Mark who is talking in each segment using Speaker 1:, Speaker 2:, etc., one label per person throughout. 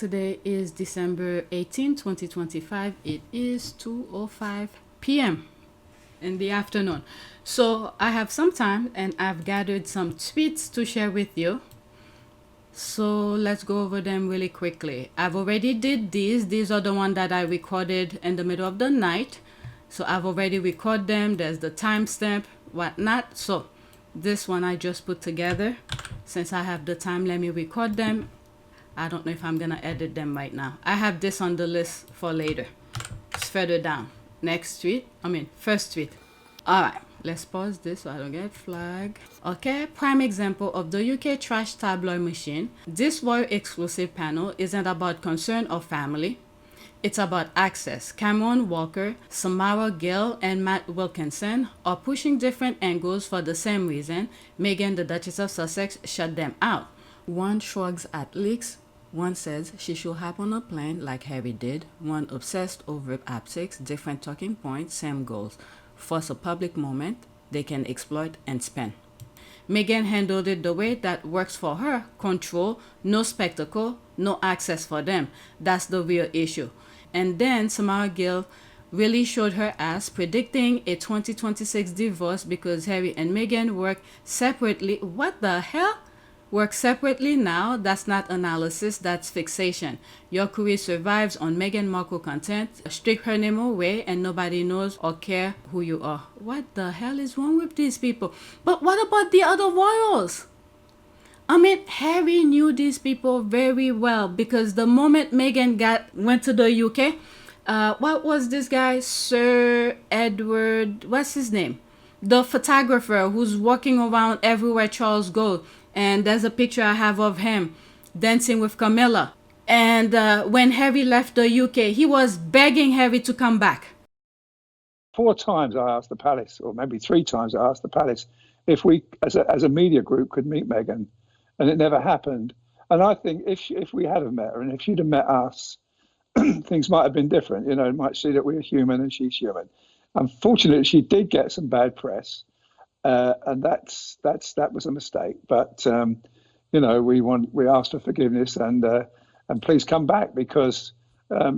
Speaker 1: Today is December 18, 2025. It is 2:05 p.m. in the afternoon. So I have some time and I've gathered some tweets to share with you. So let's go over them really quickly. I've already did these. These are the ones that I recorded in the middle of the night. So I've already recorded them. There's the timestamp, whatnot. So this one I just put together. Since I have the time, let me record them. I don't know if I'm gonna edit them right now. I have this on the list for later. It's further down. Next tweet. First tweet. Alright, let's pause this so I don't get flagged. Okay, prime example of the UK trash tabloid machine. This royal exclusive panel isn't about concern or family. It's about access. Cameron Walker, Samara Gill, and Matt Wilkinson are pushing different angles for the same reason. Meghan, the Duchess of Sussex, shut them out. One shrugs at leaks. One says she should hop on a plane like Harry did. One obsessed over optics, different talking points, same goals. Force a public moment they can exploit and spend. Meghan handled it the way that works for her. Control, no spectacle, no access for them. That's the real issue. And then Samara Gill really showed her ass, predicting a 2026 divorce because Harry and Meghan work separately. What the hell? Work separately now? That's not analysis, that's fixation. Your career survives on Meghan Markle content. Strip her name away and nobody knows or care who you are. What the hell is wrong with these people? But what about the other royals? Harry knew these people very well because the moment Meghan went to the UK, what was this guy? Sir Edward, what's his name? The photographer who's walking around everywhere Charles goes. And there's a picture I have of him dancing with Camilla. And when Harry left the UK, he was begging Harry to come back.
Speaker 2: 4 times I asked the palace, or maybe 3 times I asked the palace, if we, as a media group, could meet Meghan, and it never happened. And I think if we had have met her, and if she'd have met us, things might have been different. You know, might see that we're human and she's human. Unfortunately, she did get some bad press. And that was a mistake. But we asked for forgiveness and please come back because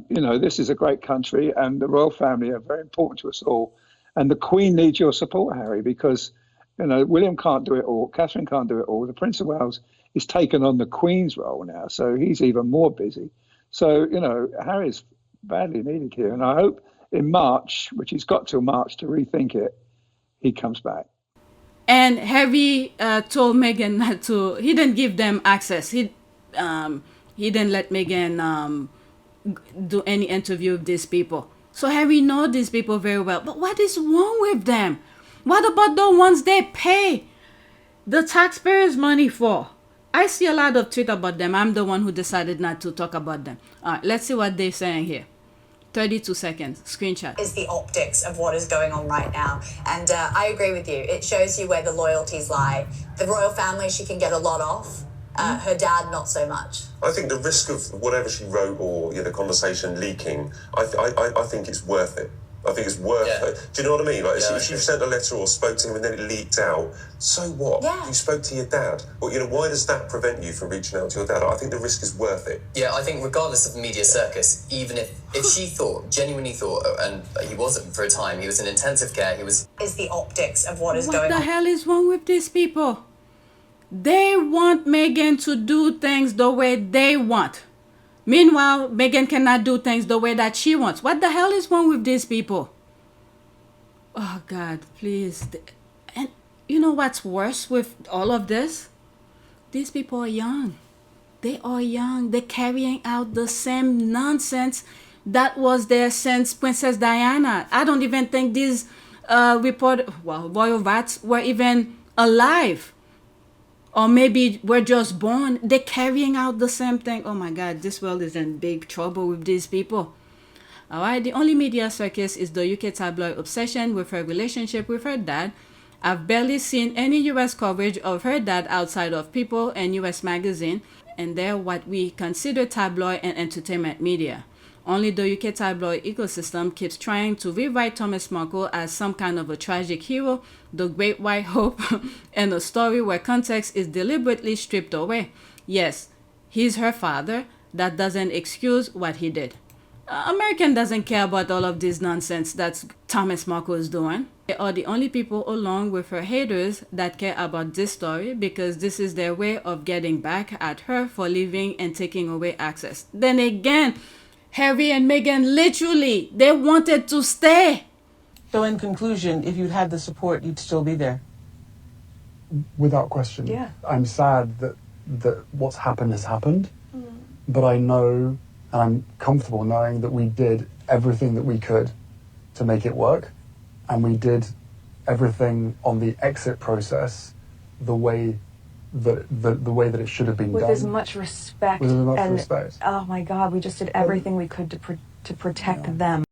Speaker 2: this is a great country and the royal family are very important to us all. And the Queen needs your support, Harry, because William can't do it all, Catherine can't do it all. The Prince of Wales is taken on the Queen's role now, so he's even more busy. So Harry's badly needed here, and I hope in March, which he's got till March to rethink it, he comes back.
Speaker 1: And Harry told Meghan not to. He didn't give them access. He didn't let Meghan do any interview with these people. So Harry knows these people very well. But what is wrong with them? What about the ones they pay the taxpayers' money for? I see a lot of tweets about them. I'm the one who decided not to talk about them. All right, let's see what they're saying here. 32 seconds, screenshot.
Speaker 3: Is the optics of what is going on right now. And I agree with you. It shows you where the loyalties lie. The royal family, she can get a lot off. Her dad, not so much.
Speaker 4: I think the risk of whatever she wrote or the conversation leaking, I think it's worth it. I think it's worth it. Do you know what I mean? Like, if you sent a letter or spoke to him and then it leaked out, so what?
Speaker 3: Yeah.
Speaker 4: You spoke to your dad. Well, why does that prevent you from reaching out to your dad? I think the risk is worth it.
Speaker 5: Yeah, I think regardless of the media circus, even if she genuinely thought, and he wasn't for a time, he was in intensive care,
Speaker 3: Is the optics of what is going on.
Speaker 1: What the hell is wrong with these people? They want Meghan to do things the way they want. Meanwhile, Meghan cannot do things the way that she wants. What the hell is wrong with these people? Oh, God, please. And you know what's worse with all of this? These people are young. They are young. They're carrying out the same nonsense that was there since Princess Diana. I don't even think these royal rats were even alive. Or maybe we're just born. They're carrying out the same thing. Oh my God, this world is in big trouble with these people. All right, the only media circus is the UK tabloid obsession with her relationship with her dad. I've barely seen any US coverage of her dad outside of People and US Magazine, and they're what we consider tabloid and entertainment media. Only the UK tabloid ecosystem keeps trying to rewrite Thomas Markle as some kind of a tragic hero, the great white hope, and a story where context is deliberately stripped away. Yes, he's her father, that doesn't excuse what he did. American doesn't care about all of this nonsense that Thomas Markle is doing. They are the only people along with her haters that care about this story because this is their way of getting back at her for leaving and taking away access. Then again, Harry and Meghan literally, they wanted to stay.
Speaker 6: So in conclusion, if you'd had the support, you'd still be there?
Speaker 7: Without question.
Speaker 6: Yeah.
Speaker 7: I'm sad that what's happened has happened, but I know and I'm comfortable knowing that we did everything that we could to make it work, and we did everything on the exit process the way that it should have been
Speaker 8: with
Speaker 7: done.
Speaker 8: As much respect.
Speaker 7: With as much
Speaker 8: and,
Speaker 7: respect.
Speaker 8: Oh my God, we just did everything we could to protect them.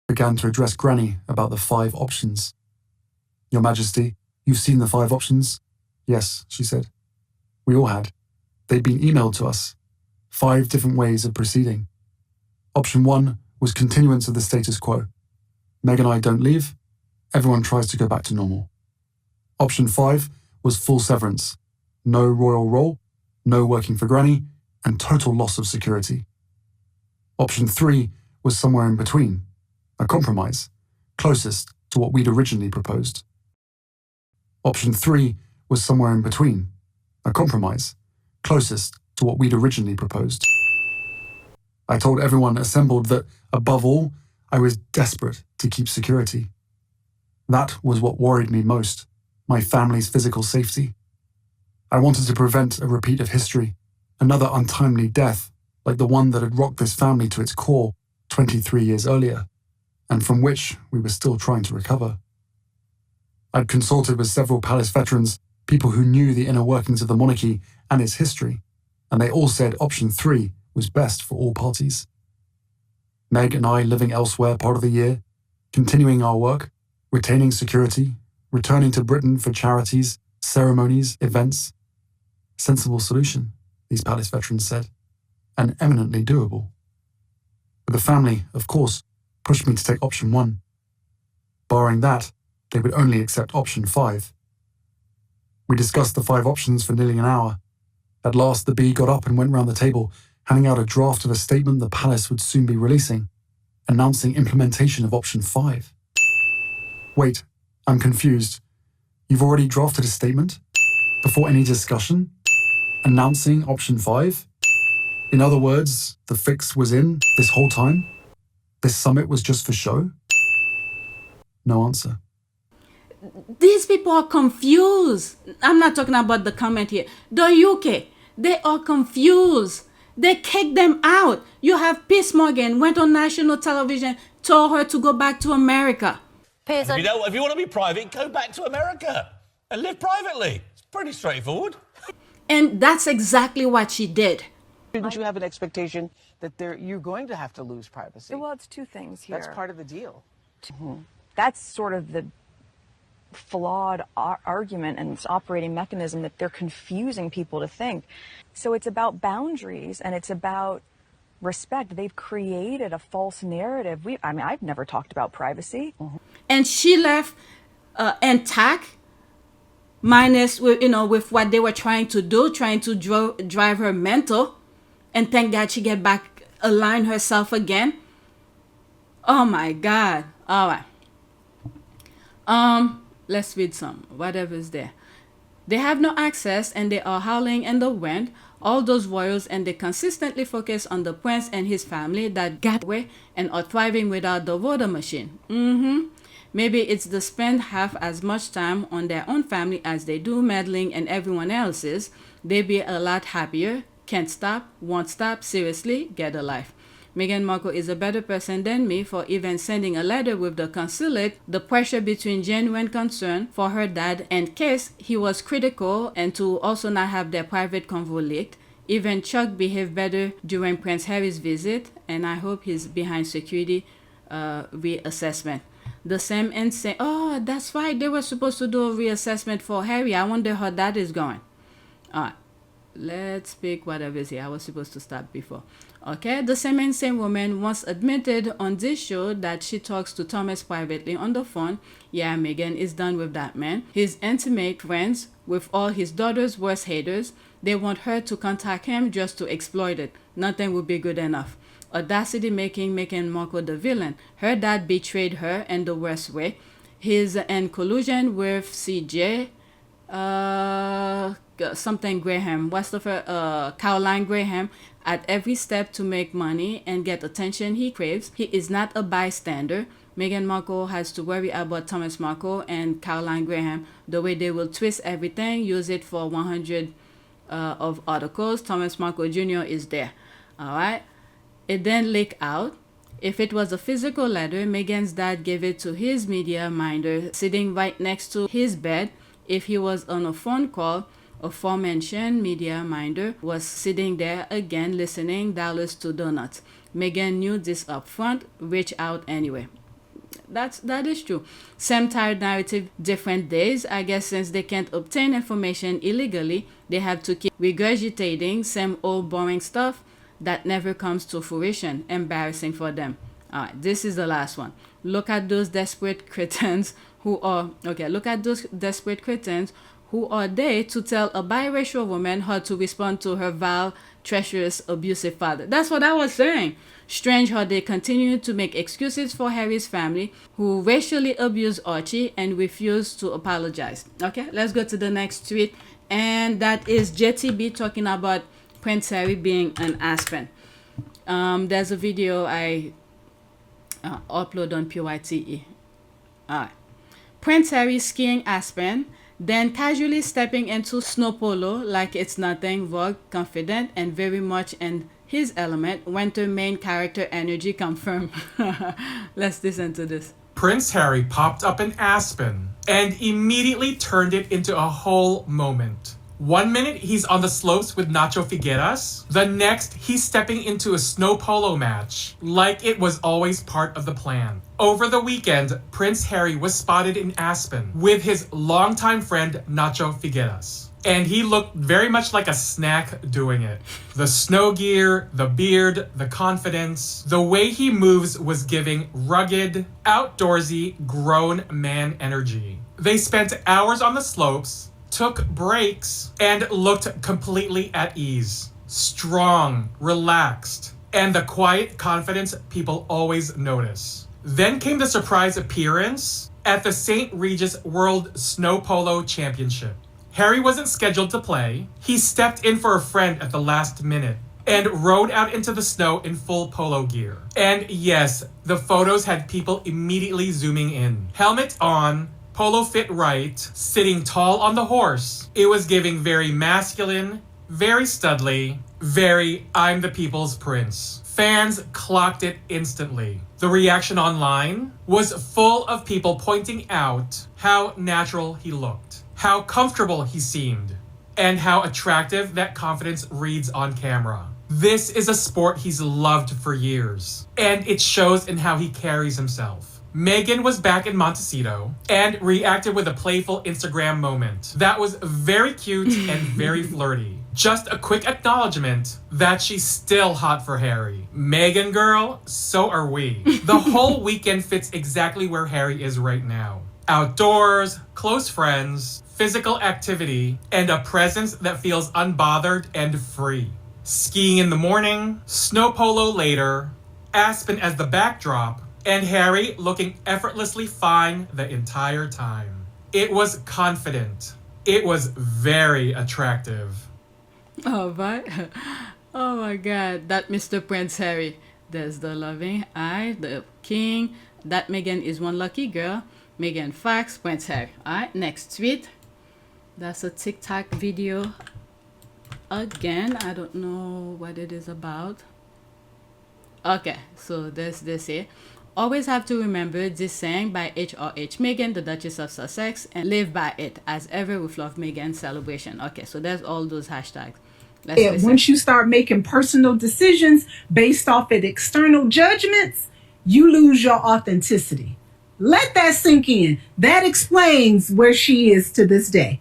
Speaker 7: Began to address Granny about the 5 options. Your Majesty, you've seen the 5 options? Yes, she said. We all had. They'd been emailed to us. 5 different ways of proceeding. Option 1 was continuance of the status quo. Meg and I don't leave. Everyone tries to go back to normal. Option 5 was full severance. No royal role, no working for Granny, and total loss of security. Option 3 was somewhere in between. A compromise, closest to what we'd originally proposed. Option 3 was somewhere in between. A compromise, closest to what we'd originally proposed. I told everyone assembled that, above all, I was desperate to keep security. That was what worried me most, my family's physical safety. I wanted to prevent a repeat of history, another untimely death like the one that had rocked this family to its core 23 years earlier, and from which we were still trying to recover. I'd consulted with several palace veterans, people who knew the inner workings of the monarchy and its history, and they all said option 3 was best for all parties. Meg and I living elsewhere part of the year, continuing our work, retaining security, returning to Britain for charities, ceremonies, events. Sensible solution, these palace veterans said, and eminently doable. But the family, of course, pushed me to take option 1. Barring that, they would only accept option 5. We discussed the 5 options for nearly an hour. At last, the bee got up and went round the table, handing out a draft of a statement the palace would soon be releasing, announcing implementation of option 5. Wait, I'm confused. You've already drafted a statement? Before any discussion? Announcing option 5? In other words, the fix was in this whole time? This summit was just for show? No answer.
Speaker 1: These people are confused. I'm not talking about the comment here. The UK, they are confused. They kicked them out. You have Piers Morgan went on national television, told her to go back to America.
Speaker 9: Piers, if you want to be private, go back to America and live privately. It's pretty straightforward.
Speaker 1: And that's exactly what she did.
Speaker 6: Didn't you have an expectation that you're going to have to lose privacy?
Speaker 8: Well, it's 2 things here.
Speaker 6: That's part of the deal.
Speaker 8: That's sort of the flawed argument and its operating mechanism, that they're confusing people to think. So it's about boundaries and it's about respect. They've created a false narrative. I've never talked about privacy.
Speaker 1: And she left intact, minus with what they were trying to do, trying to drive her mental. And thank God she get back, align herself again. Oh my God. All right. Let's read some, whatever's there. They have no access and they are howling in the wind, all those royals, and they consistently focus on the prince and his family that got away and are thriving without the voter machine. Maybe it's the spend half as much time on their own family as they do meddling in everyone else's. They'd be a lot happier. Can't stop, won't stop, seriously, get a life. Meghan Markle is a better person than me for even sending a letter with the consulate, the pressure between genuine concern for her dad in case he was critical and to also not have their private convo leaked. Even Chuck behaved better during Prince Harry's visit, and I hope he's behind security reassessment. The same insane, oh, that's right, they were supposed to do a reassessment for Harry. I wonder how that is going. All right. Let's pick whatever's here. I was supposed to stop before. Okay, the same woman once admitted on this show that she talks to Thomas privately on the phone. Yeah, Meghan is done with that man. His intimate friends with all his daughter's worst haters. They want her to contact him just to exploit it. Nothing would be good enough. Audacity making Meghan Markle the villain. Her dad betrayed her in the worst way. He's in collusion with CJ something Graham. What's the first? Caroline Graham at every step to make money and get attention he craves. He is not a bystander. Meghan Markle has to worry about Thomas Markle and Caroline Graham, the way they will twist everything, use it for 100 of articles. Thomas Markle Jr. is there. All right. It then leaked out. If it was a physical letter, Meghan's dad gave it to his media minder sitting right next to his bed. If he was on a phone call, aforementioned media minder was sitting there again listening dollars to donuts. Meghan knew this up front, reached out anyway. That is true. Same tired narrative, different days. I guess since they can't obtain information illegally, they have to keep regurgitating same old boring stuff that never comes to fruition. Embarrassing for them. All right, this is the last one. Look at those desperate cretins who are who are they to tell a biracial woman how to respond to her vile, treacherous, abusive father? That's what I was saying. Strange how they continue to make excuses for Harry's family, who racially abused Archie and refused to apologize. Okay, let's go to the next tweet. And that is JTB talking about Prince Harry being an Aspen. There's a video I upload on PYTE. Alright. Prince Harry skiing Aspen, then casually stepping into snow polo like it's nothing, vogue, confident, and very much in his element. Winter main character energy confirmed. Let's listen to this.
Speaker 10: Prince Harry popped up in Aspen and immediately turned it into a whole moment. 1 minute he's on the slopes with Nacho Figueras, the next he's stepping into a snow polo match, like it was always part of the plan. Over the weekend, Prince Harry was spotted in Aspen with his longtime friend Nacho Figueras. And he looked very much like a snack doing it. The snow gear, the beard, the confidence, the way he moves was giving rugged, outdoorsy, grown man energy. They spent hours on the slopes, took breaks, and looked completely at ease. Strong, relaxed, and the quiet confidence people always notice. Then came the surprise appearance at the St. Regis World Snow Polo Championship. Harry wasn't scheduled to play. He stepped in for a friend at the last minute and rode out into the snow in full polo gear. And yes, the photos had people immediately zooming in. Helmet on, polo fit right, sitting tall on the horse. It was giving very masculine, very studly, very I'm the people's prince. Fans clocked it instantly. The reaction online was full of people pointing out how natural he looked, how comfortable he seemed, and how attractive that confidence reads on camera. This is a sport he's loved for years, and it shows in how he carries himself. Meghan was back in Montecito and reacted with a playful Instagram moment that was very cute and very flirty. Just a quick acknowledgement that she's still hot for Harry. Meghan girl, so are we. The whole weekend fits exactly where Harry is right now. Outdoors, close friends, physical activity, and a presence that feels unbothered and free. Skiing in the morning, snow polo later, Aspen as the backdrop, and Harry looking effortlessly fine the entire time. It was confident. It was very attractive.
Speaker 1: Oh, right. Oh my God, that Mr. Prince Harry. There's the loving eye, the king. That Meghan is one lucky girl. Meghan Fox, Prince Harry. Alright, next tweet. That's a TikTok video. Again, I don't know what it is about. Okay, so there's this here. Always have to remember this saying by H.R.H. Meghan, the Duchess of Sussex, and live by it. As ever with Love Meghan celebration. Okay, so there's all those hashtags.
Speaker 11: Once you start making personal decisions based off of external judgments, you lose your authenticity. Let that sink in. That explains where she is to this day.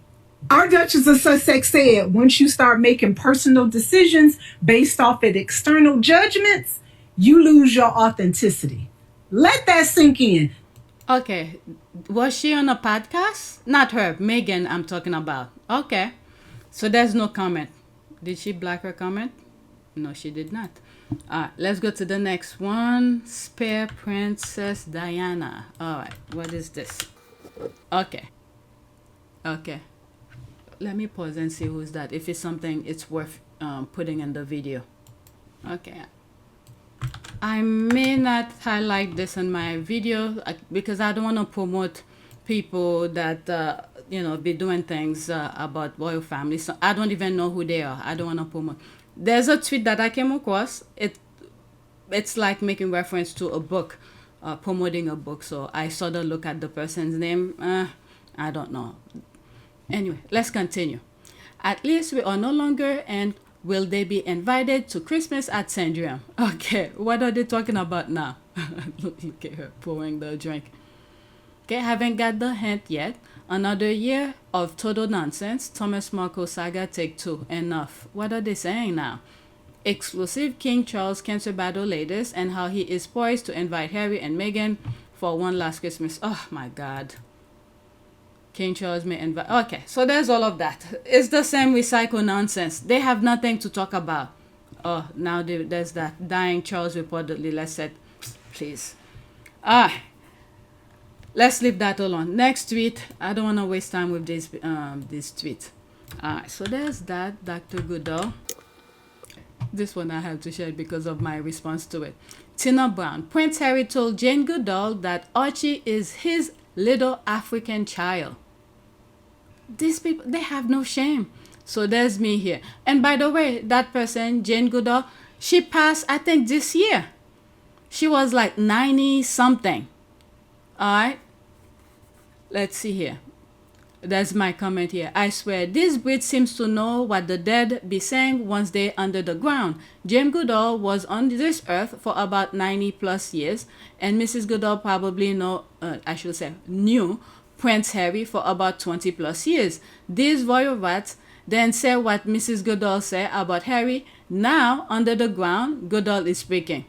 Speaker 11: Our Duchess of Sussex said, once you start making personal decisions based off of external judgments, you lose your authenticity. Let that sink in.
Speaker 1: Okay, was she on a podcast? Not her, Meghan I'm talking about. Okay, so there's no comment. Did she block her comment? No, she did not. Let's go to the next one. Spare Princess Diana. All right, what is this? Okay. Let me pause and see who's that. If it's something it's worth putting in the video. Okay. I may not highlight this in my video because I don't want to promote people that be doing things about royal family. So I don't even know who they are. I don't want to promote. There's a tweet that I came across. It's like making reference to a book, promoting a book. So I sort of look at the person's name. I don't know. Anyway, let's continue. At least we are no longer, and will they be invited to Christmas at Sandgriham? Okay, what are they talking about now? Look at her pouring the drink. Okay, haven't got the hint yet. Another year of total nonsense. Thomas Markle saga take 2. Enough. What are they saying now? Exclusive King Charles cancer battle latest and how he is poised to invite Harry and Meghan for one last Christmas. Oh my God. King Charles may invite. Okay, so there's all of that. It's the same recycle nonsense. They have nothing to talk about. Oh, now there's that dying Charles reportedly. Let's say, please. Let's leave that alone. Next tweet. I don't want to waste time with this tweet. So there's that, Dr. Goodall. This one I have to share because of my response to it. Tina Brown. Prince Harry told Jane Goodall that Archie is his little African child. These people, they have no shame. So there's me here. And by the way, that person, Jane Goodall, she passed, I think, this year. She was like 90 something. All right. Let's see here. That's my comment here. I swear, this Brit seems to know what the dead be saying once they're under the ground. Jane Goodall was on this earth for about 90 plus years, and Mrs. Goodall probably knew Prince Harry for about 20 plus years. These royal rats then say what Mrs. Goodall said about Harry. Now, under the ground, Goodall is speaking.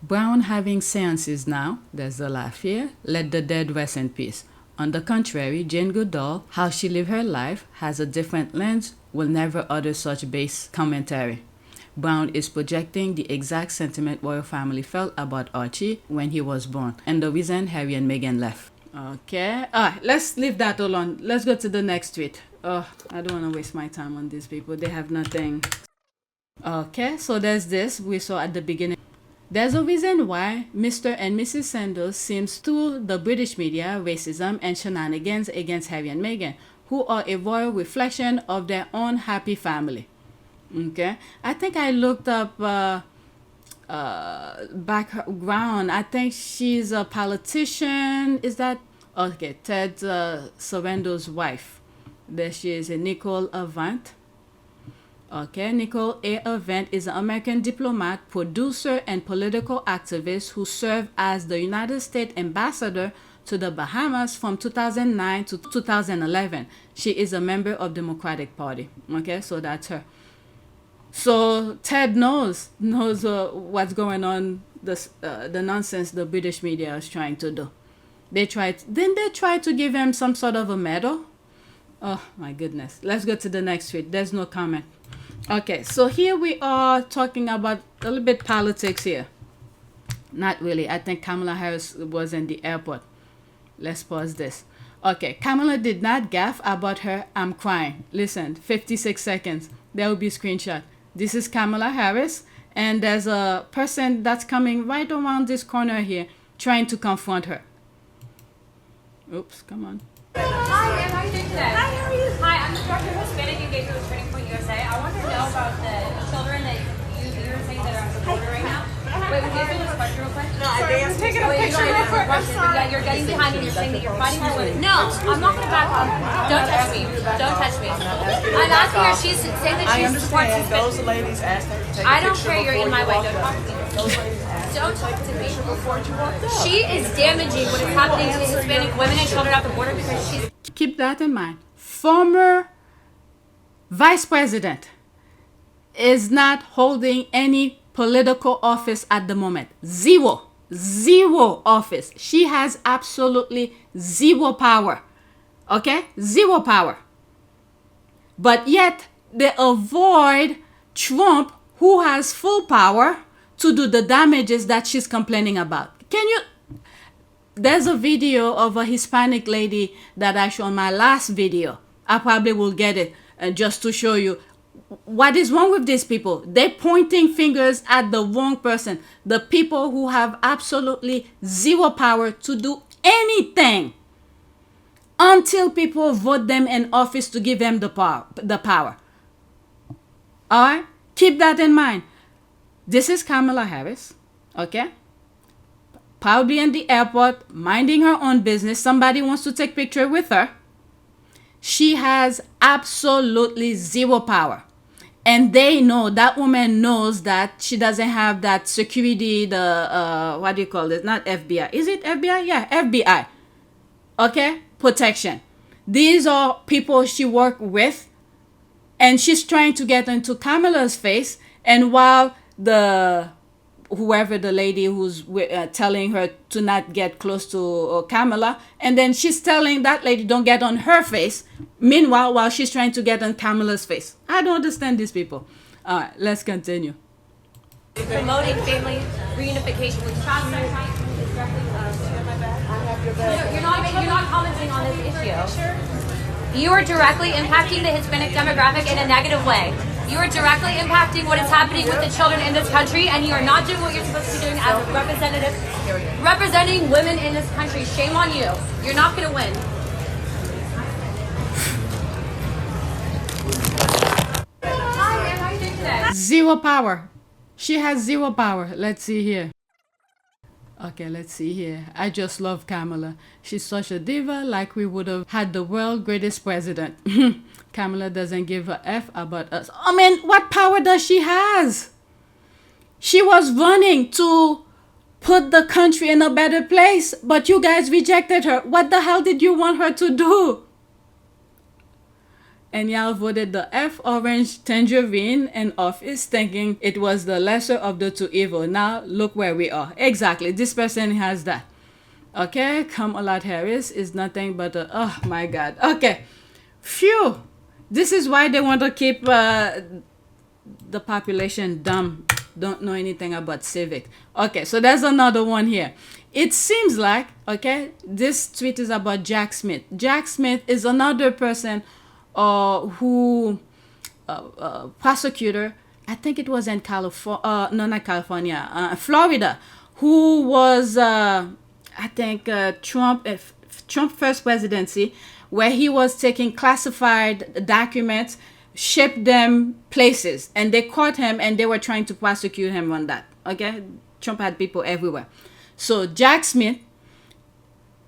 Speaker 1: Brown having seances now, there's a laugh here, let the dead rest in peace. On the contrary, Jane Goodall, how she lived her life, has a different lens, will never utter such base commentary. Brown is projecting the exact sentiment royal family felt about Archie when he was born, and the reason Harry and Meghan left. Okay, let's leave that alone. Let's go to the next tweet. I don't want to waste my time on these people. They have nothing. Okay, so there's this we saw at the beginning. There's a reason why Mr. and Mrs. Sandors seems to the British media racism and shenanigans against Harry and Meghan, who are a royal reflection of their own happy family. Okay, I think I looked up background. I think she's a politician. Is that okay? Ted Sarando's wife. There she is, Nicole Avant. Okay, Nicole A. Avant is an American diplomat, producer, and political activist who served as the United States ambassador to the Bahamas from 2009 to 2011. She is a member of the Democratic Party. Okay, so that's her. So Ted knows what's going on, the nonsense the British media is trying to do. Didn't they try to give him some sort of a medal? Oh my goodness. Let's go to the next tweet. There's no comment. Okay, so here we are talking about a little bit politics here. Not really. I think Kamala Harris was in the airport. Let's pause this. Okay, Kamala did not gaffe about her I'm crying. Listen, 56 seconds. There will be a screenshot. This is Kamala Harris, and there's a person that's coming right around this corner here trying to confront her. Oops, come on.
Speaker 12: Hi, ma'am. How are you doing today? Hi, how are you? Hi, I'm the director of Hispanic engagement with Turning Point USA. I wanted to know about the children that you're saying that are on the border right now. Wait, would you answer this question real quick? No, I'm taking a picture real quick. Yeah, you're getting behind me and you're saying that you're fighting for women. No, I'm not going to back up. Don't touch me. Don't touch me. I'm asking her. She's saying that she supports Hispanic. Those ladies asked her to take a picture. I don't care. You're in my way. Don't talk to me. Don't talk to me. She is damaging what is happening to Hispanic women and children at the border because she's...
Speaker 1: Keep that in mind. Former vice president is not holding any political office at the moment. Zero office. She has absolutely zero power. Okay? Zero power. But yet they avoid Trump, who has full power to do the damages that she's complaining about. There's a video of a Hispanic lady that I showed in my last video. I probably will get it just to show you what is wrong with these people. They're pointing fingers at the wrong person. The people who have absolutely zero power to do anything until people vote them in office to give them the power. All right? Keep that in mind. This is Kamala Harris, okay? Probably in the airport, minding her own business. Somebody wants to take picture with her. She has absolutely zero power. And they know, that woman knows that she doesn't have that security, what do you call it? Not FBI. Is it FBI? Yeah, FBI. Okay? Protection. These are people she worked with. And she's trying to get into Kamala's face. And while whoever the lady who's telling her to not get close to Kamala, and then she's telling that lady don't get on her face. Meanwhile, while she's trying to get on Kamala's face. I don't understand these people. All right, let's continue.
Speaker 12: Promoting family reunification with child sex. You're not commenting on this issue. You are directly impacting the Hispanic demographic in a negative way. You are directly impacting what is happening with the children in this country, and you are not doing what you're supposed to be doing as a representative, representing women in this country. Shame on you. You're not going to win. Hi, ma'am. How are you doing today?
Speaker 1: Zero power. She has zero power. Let's see here. Okay, let's see here. I just love Kamala. She's such a diva, like we would have had the world's greatest president. Kamala doesn't give a F about us. I mean, what power does she has? She was running to put the country in a better place, but you guys rejected her. What the hell did you want her to do? And y'all voted the F orange tangerine in office thinking it was the lesser of the two evil. Now look where we are. Exactly. This person has that. Okay. Kamala Harris is nothing but a, oh my God. Okay. Phew. This is why they want to keep the population dumb. Don't know anything about civic. Okay. So there's another one here. It seems like, okay, this tweet is about Jack Smith. Jack Smith is another person prosecutor, I think it was in California, no, not California, Florida, who was, I think, Trump first presidency, where he was taking classified documents, shipped them places, and they caught him and they were trying to prosecute him on that. Okay, Trump had people everywhere. So Jack Smith,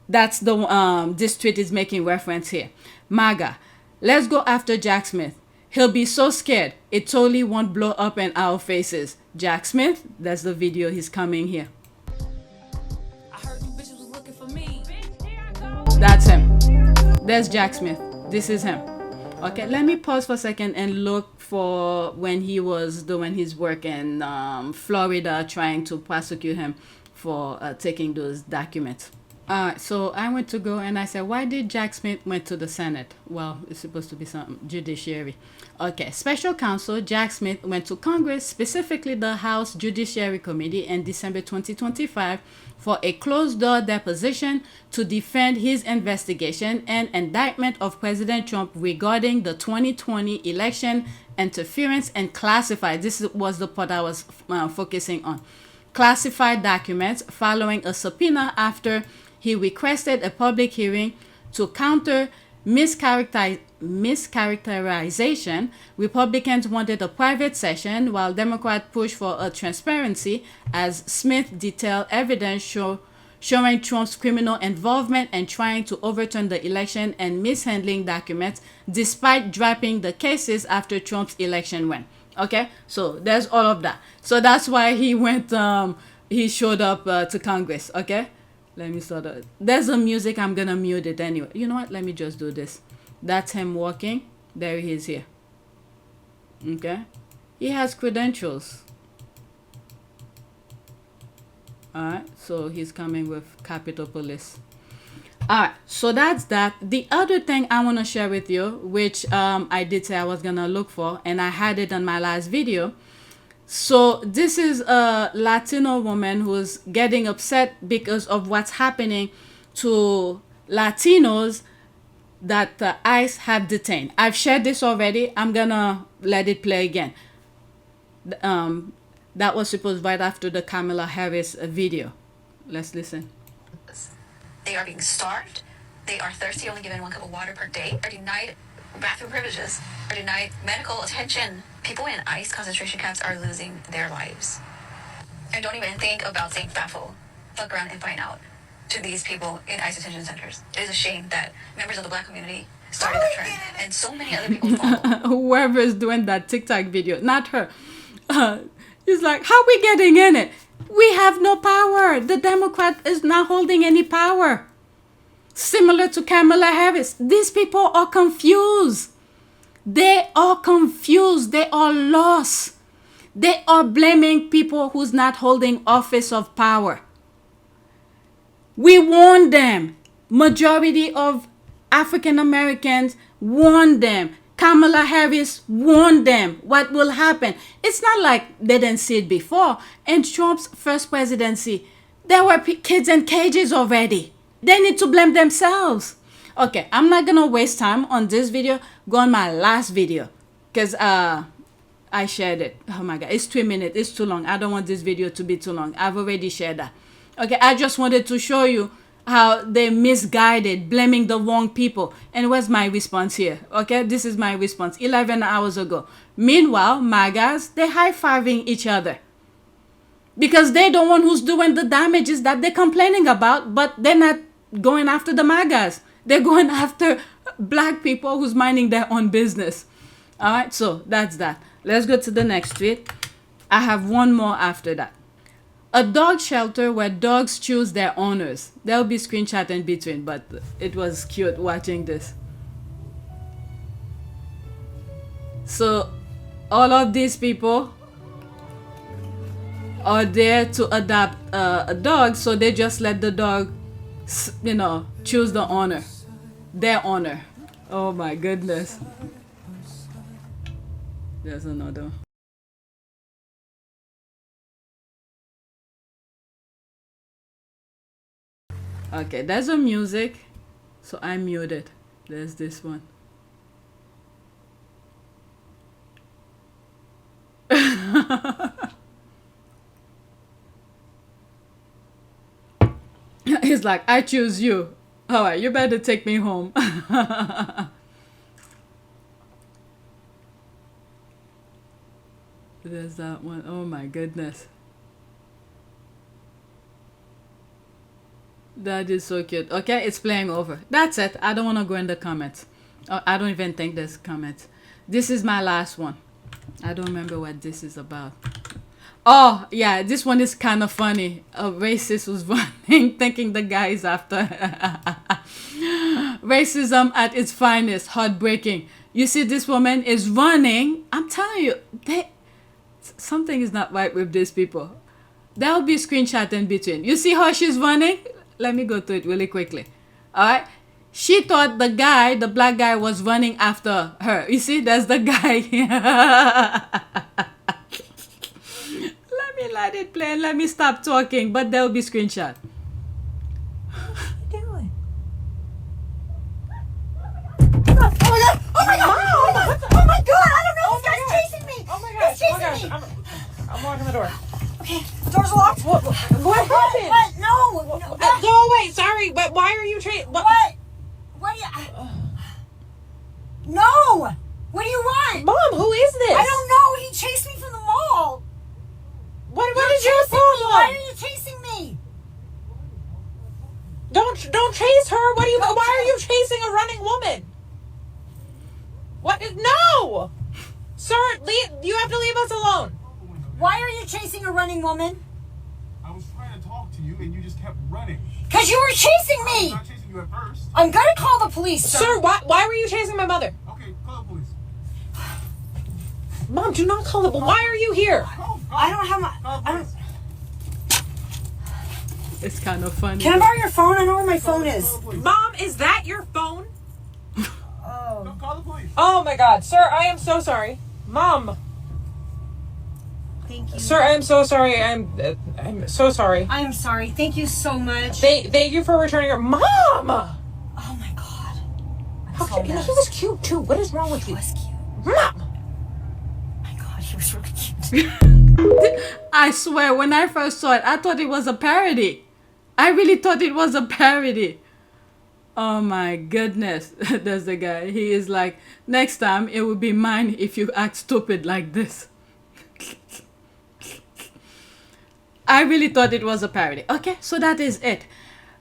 Speaker 1: that's the this tweet is making reference here. MAGA. Let's go after Jack Smith. He'll be so scared. It totally won't blow up in our faces. Jack Smith, that's the video he's coming here. I heard them bitches was looking for me. That's him. There's Jack Smith. This is him. Okay, let me pause for a second and look for when he was doing his work in Florida trying to prosecute him for taking those documents. So I went to go and I said, why did Jack Smith went to the Senate? Well, it's supposed to be some judiciary. Okay, special counsel Jack Smith went to Congress, specifically the House Judiciary Committee in December 2025 for a closed-door deposition to defend his investigation and indictment of President Trump regarding the 2020 election interference and classified. This was the part I was focusing on. Classified documents following a subpoena after he requested a public hearing to counter mischaracterization. Republicans wanted a private session while Democrats pushed for a transparency as Smith detailed evidence showing Trump's criminal involvement and trying to overturn the election and mishandling documents despite dropping the cases after Trump's election win. Okay, so there's all of that. So that's why he went, he showed up to Congress. Okay, let me sort of, there's a music, I'm gonna mute it anyway. You know what, let me just do this. That's him walking. There he is here. Okay, he has credentials. All right, so he's coming with Capitol Police. All right, so that's that. The other thing I want to share with you, which I did say I was going to look for, and I had it on my last video. So this is a Latino woman who's getting upset because of what's happening to Latinos that ICE have detained. I've shared this already. I'm going to let it play again. That was supposed right after the Kamala Harris video. Let's listen.
Speaker 13: They are being starved. They are thirsty, only given 1 cup of water per day, are denied bathroom privileges, are denied medical attention. People in ICE concentration camps are losing their lives. And don't even think about saying baffle, fuck around and find out to these people in ICE detention centers. It is a shame that members of the Black community started the trend, and so many other people follow.
Speaker 1: Whoever is doing that TikTok video, not her. He's like, how we getting in it? We have no power. The Democrat is not holding any power. Similar to Kamala Harris. These people are confused. They are confused. They are lost. They are blaming people who's not holding office of power. We warned them. Majority of African Americans warned them. Kamala Harris warned them what will happen. It's not like they didn't see it before. In Trump's first presidency, there were kids in cages already. They need to blame themselves. Okay, I'm not going to waste time on this video. Go on my last video because I shared it. Oh my God, it's 3 minutes. It's too long. I don't want this video to be too long. I've already shared that. Okay, I just wanted to show you how they misguided, blaming the wrong people. And where's my response here? Okay, this is my response 11 hours ago. Meanwhile, MAGAs, they're high-fiving each other. Because they're the one who's doing the damages that they're complaining about, but they're not going after the MAGAs. They're going after Black people who's minding their own business. All right, so that's that. Let's go to the next tweet. I have one more after that. A dog shelter where dogs choose their owners. There'll be screenshot in between, but it was cute watching this. So all of these people are there to adopt a dog, so they just let the dog, you know, choose the owner, their owner. Oh my goodness. There's another. Okay, there's a music, so I muted. There's this one. He's like, I choose you. All right, you better take me home. There's that one. Oh my goodness. That is so cute. Okay, it's playing over. That's it. I don't want to go in the comments. I don't even think there's comments. This is my last one. I don't remember what this is about. Oh, yeah, this one is kind of funny. A racist was running, thinking the guy is after. Racism at its finest, heartbreaking. You see, this woman is running. I'm telling you, something is not right with these people. There'll be a screenshot in between. You see how she's running? Let me go to it really quickly. All right. She thought the guy, the Black guy, was running after her. You see, that's the guy. Let me let it play. Let me stop talking. But there'll be screenshot.
Speaker 14: What are you doing? Oh my God! Oh my God! Oh my God! I don't know. This guy's chasing me.
Speaker 15: Oh my gosh!
Speaker 14: He's chasing me.
Speaker 15: I'm locking the door.
Speaker 14: Okay, door's locked.
Speaker 15: What happened?
Speaker 14: What? No.
Speaker 15: Go away. Sorry, but why are you
Speaker 14: What? What do you... No! What do you want?
Speaker 15: Mom, who is this?
Speaker 14: I don't know. He chased me from the mall.
Speaker 15: What is your problem?
Speaker 14: Why are you chasing me?
Speaker 15: Don't chase her. Why are you chasing a running woman? What? No! Sir, you have to leave us alone.
Speaker 14: Why are you chasing a running woman?
Speaker 16: I was trying to talk to you and you just kept running.
Speaker 14: Because you were chasing me!
Speaker 16: I was not chasing you at first.
Speaker 14: I'm gonna call the police, sir.
Speaker 15: Sir, why were you chasing my mother?
Speaker 16: Okay, call the police.
Speaker 15: Mom, do not call the police. Why are you here?
Speaker 14: I don't have my...
Speaker 1: It's kind of funny.
Speaker 14: Can I borrow your phone? I know where my phone is.
Speaker 15: Mom, is that your phone?
Speaker 14: Oh.
Speaker 16: Call the police.
Speaker 15: Oh my God, sir, I am so sorry. Mom.
Speaker 14: Thank you.
Speaker 15: Sir, I am so sorry. I'm so sorry.
Speaker 14: I am sorry. Thank you so much.
Speaker 15: Thank you for returning your mom.
Speaker 14: Oh my God.
Speaker 15: Okay, you know, he was cute too. What is wrong with you?
Speaker 14: He was cute.
Speaker 15: Mom.
Speaker 14: My God, he was really cute.
Speaker 1: I swear, when I first saw it, I thought it was a parody. I really thought it was a parody. Oh my goodness. There's the guy. He is like, next time it will be mine if you act stupid like this. I really thought it was a parody. Okay, so that is it.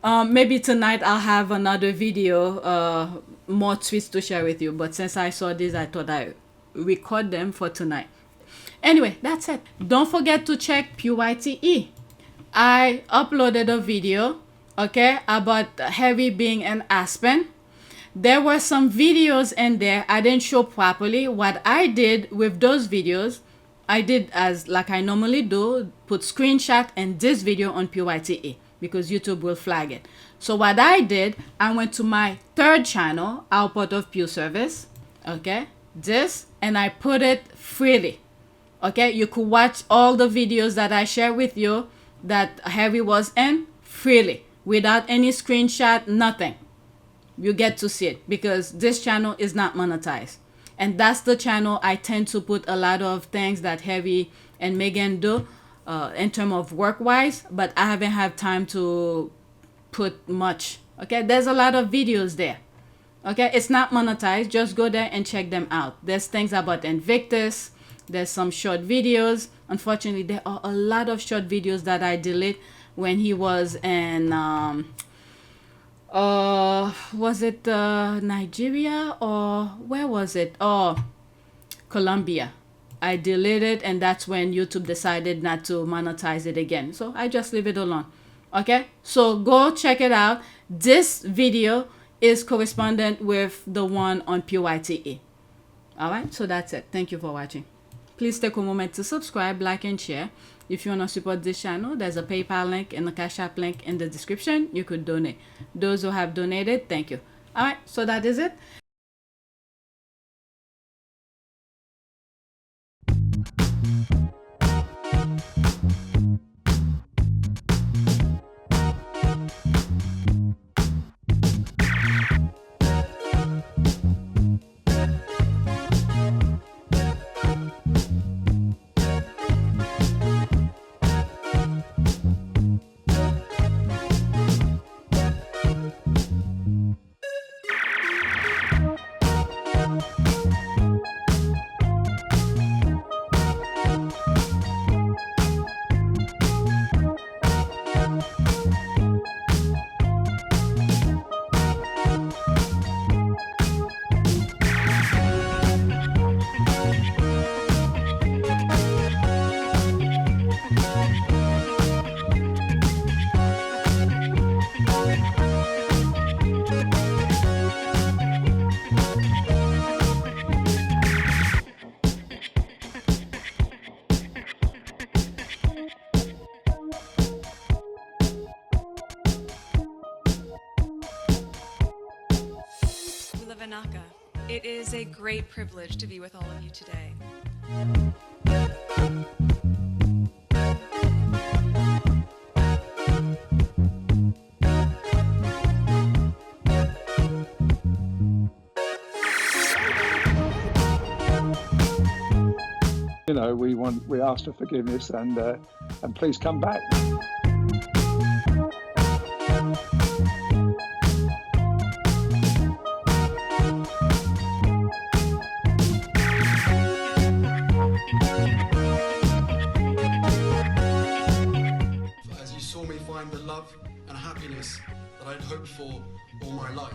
Speaker 1: Maybe tonight I'll have another video, more tweets to share with you. But since I saw this, I thought I record them for tonight. Anyway, that's it. Don't forget to check PYTE. I uploaded a video, okay, about Harry being an Aspen. There were some videos in there I didn't show properly. What I did with those videos, I did as like I normally do, put screenshot and this video on PYTE because YouTube will flag it. So what I did, I went to my third channel, Output of Pew Service, okay, this, and I put it freely. Okay, you could watch all the videos that I share with you that Harry was in freely without any screenshot, nothing. You get to see it because this channel is not monetized. And that's the channel I tend to put a lot of things that Harry and Meghan do in terms of work-wise, but I haven't had time to put much. Okay, there's a lot of videos there. Okay, it's not monetized. Just go there and check them out. There's things about Invictus. There's some short videos. Unfortunately, there are a lot of short videos that I delete when he was in was it Nigeria or where was it? Oh, Colombia. I deleted, and that's when YouTube decided not to monetize it again. So I just leave it alone. Okay, so go check it out. This video is correspondent with the one on PYTE. All right, so that's it. Thank you for watching. Please take a moment to subscribe, like, and share. If you want to support this channel, there's a PayPal link and a Cash App link in the description. You could donate. Those who have donated, thank you. All right, so that is it.
Speaker 17: It is a great privilege to be with all of you today.
Speaker 2: You know, we ask for forgiveness and please come back.
Speaker 18: Find the love and happiness that I'd hoped for all my life.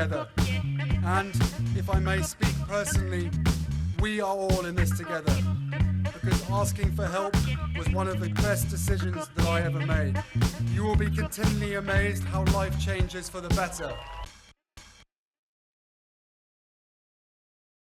Speaker 18: together. And, if I may speak personally, we are all in this together. Because asking for help was one of the best decisions that I ever made. You will be continually amazed how life changes for the better.